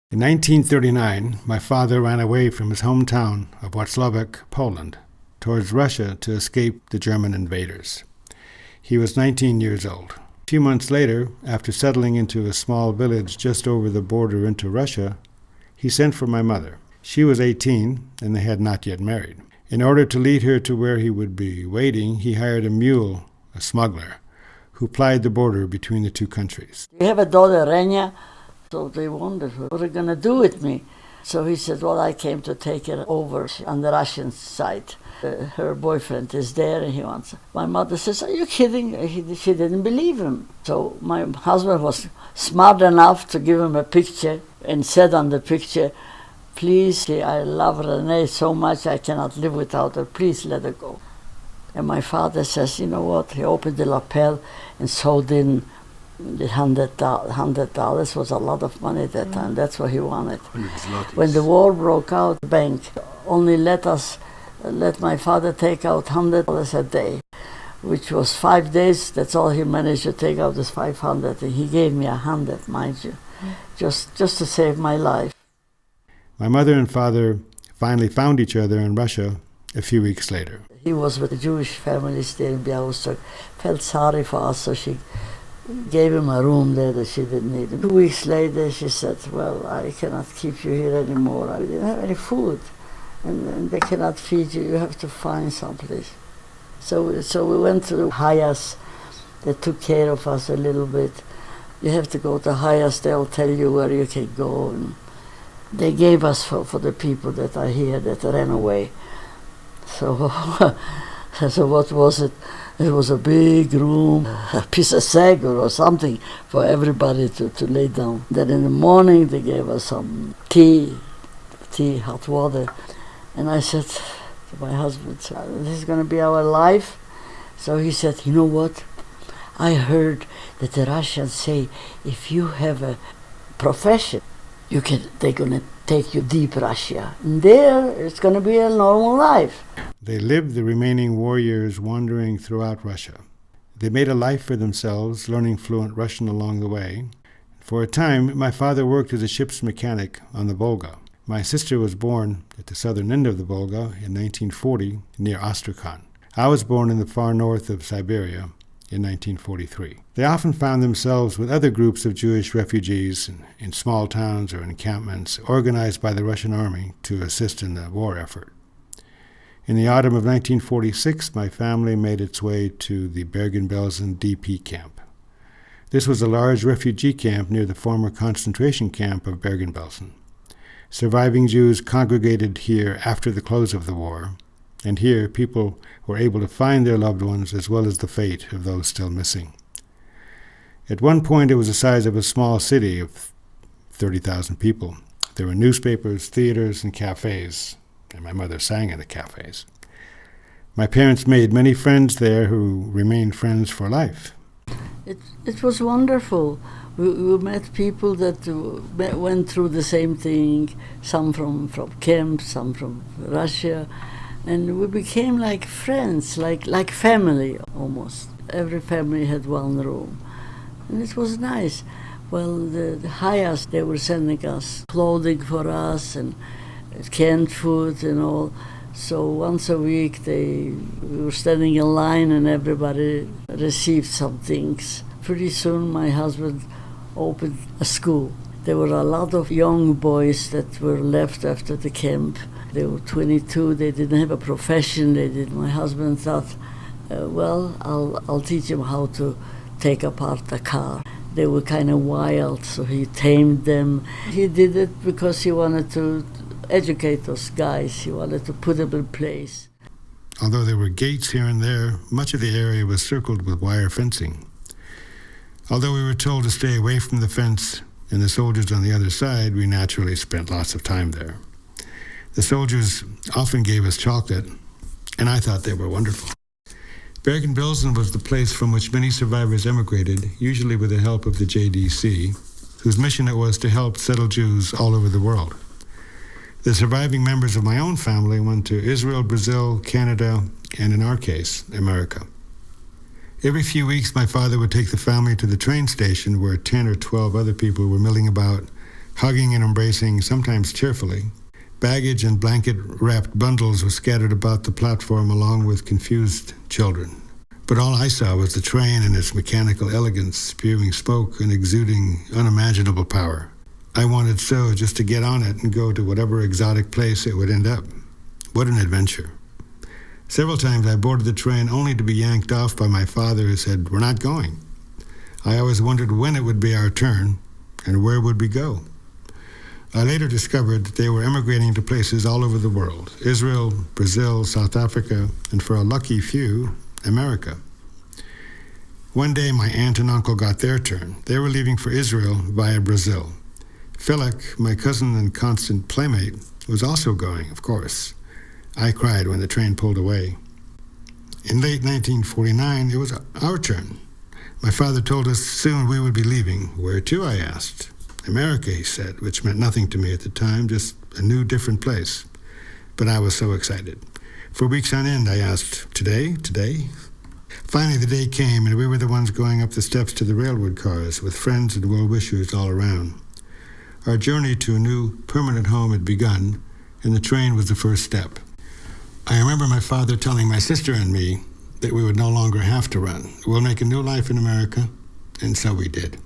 In 1939, my father ran away from his hometown of Wacławek, Poland, towards Russia to escape the German invaders. He was 19 years old. A few months later, after settling into a small village just over the border into Russia, he sent for my mother. She was 18, and they had not yet married. In order to lead her to where he would be waiting, he hired a mule, a smuggler, who plied the border between the two countries. We have a daughter, Renee, so they wondered, what are you going to do with me? So he said, well, I came to take her over on the Russian side. Her boyfriend is there and he wants her. My mother says, are you kidding? She didn't believe him. So my husband was smart enough to give him a picture and said on the picture, please, I love Renee so much I cannot live without her. Please let her go. And my father says, you know what? He opened the lapel and sewed in the $100 was a lot of money at that time. That's what he wanted. When the war broke out, the bank only let my father take out $100 a day, which was 5 days. That's all he managed to take out is 500. And he gave me 100, mind you, just to save my life. My mother and father finally found each other in Russia a few weeks later. He was with the Jewish families there in Białystok. Felt sorry for us, so she gave him a room there that she didn't need him. 2 weeks later, she said, well, I cannot keep you here anymore. I didn't have any food, and they cannot feed you. You have to find someplace. So we went to Hayas. They took care of us a little bit. You have to go to Hayas. They'll tell you where you can go. And they gave us for the people that are here that ran away. So, so what was it? It was a big room, a piece of sack or something for everybody to lay down. Then in the morning they gave us some tea, hot water. And I said to my husband, this is going to be our life. So he said, you know what? I heard that the Russians say if you have a profession, they're going to take you deep Russia. And there it's going to be a normal life. They lived the remaining war years wandering throughout Russia. They made a life for themselves, learning fluent Russian along the way. For a time, my father worked as a ship's mechanic on the Volga. My sister was born at the southern end of the Volga in 1940 near Astrakhan. I was born in the far north of Siberia in 1943. They often found themselves with other groups of Jewish refugees in small towns or encampments organized by the Russian army to assist in the war effort. In the autumn of 1946, my family made its way to the Bergen-Belsen DP camp. This was a large refugee camp near the former concentration camp of Bergen-Belsen. Surviving Jews congregated here after the close of the war, and here people were able to find their loved ones as well as the fate of those still missing. At one point, it was the size of a small city of 30,000 people. There were newspapers, theaters, and cafes, and my mother sang in the cafes. My parents made many friends there who remained friends for life. It was wonderful. We met people that went through the same thing, some from camp, some from Russia, and we became like friends, like family almost. Every family had one room, and it was nice. Well, the Hayas, they were sending us clothing for us and canned food and all. So once a week we were standing in line and everybody received some things. Pretty soon my husband opened a school. There were a lot of young boys that were left after the camp. They were 22, they didn't have a profession. My husband thought, well, I'll teach them how to take apart a car. They were kind of wild, so he tamed them. He did it because he wanted to educate those guys. He wanted to put them in place. Although there were gates here and there, much of the area was circled with wire fencing. Although we were told to stay away from the fence and the soldiers on the other side, we naturally spent lots of time there. The soldiers often gave us chocolate, and I thought they were wonderful. Bergen-Belsen was the place from which many survivors emigrated, usually with the help of the JDC, whose mission it was to help settle Jews all over the world. The surviving members of my own family went to Israel, Brazil, Canada, and in our case, America. Every few weeks, my father would take the family to the train station where 10 or 12 other people were milling about, hugging and embracing, sometimes tearfully. Baggage and blanket-wrapped bundles were scattered about the platform along with confused children. But all I saw was the train and its mechanical elegance, spewing smoke and exuding unimaginable power. I wanted so just to get on it and go to whatever exotic place it would end up. What an adventure. Several times I boarded the train only to be yanked off by my father, who said, "We're not going." I always wondered when it would be our turn and where would we go. I later discovered that they were emigrating to places all over the world: Israel, Brazil, South Africa, and for a lucky few, America. One day my aunt and uncle got their turn. They were leaving for Israel via Brazil. Philip, my cousin and constant playmate, was also going, of course. I cried when the train pulled away. In late 1949, it was our turn. My father told us soon we would be leaving. "Where to?" I asked. "America," he said, which meant nothing to me at the time, just a new, different place. But I was so excited. For weeks on end, I asked, "Today? Today?" Finally, the day came, and we were the ones going up the steps to the railroad cars, with friends and well-wishers all around. Our journey to a new, permanent home had begun, and the train was the first step. I remember my father telling my sister and me that we would no longer have to run. We'll make a new life in America, and so we did.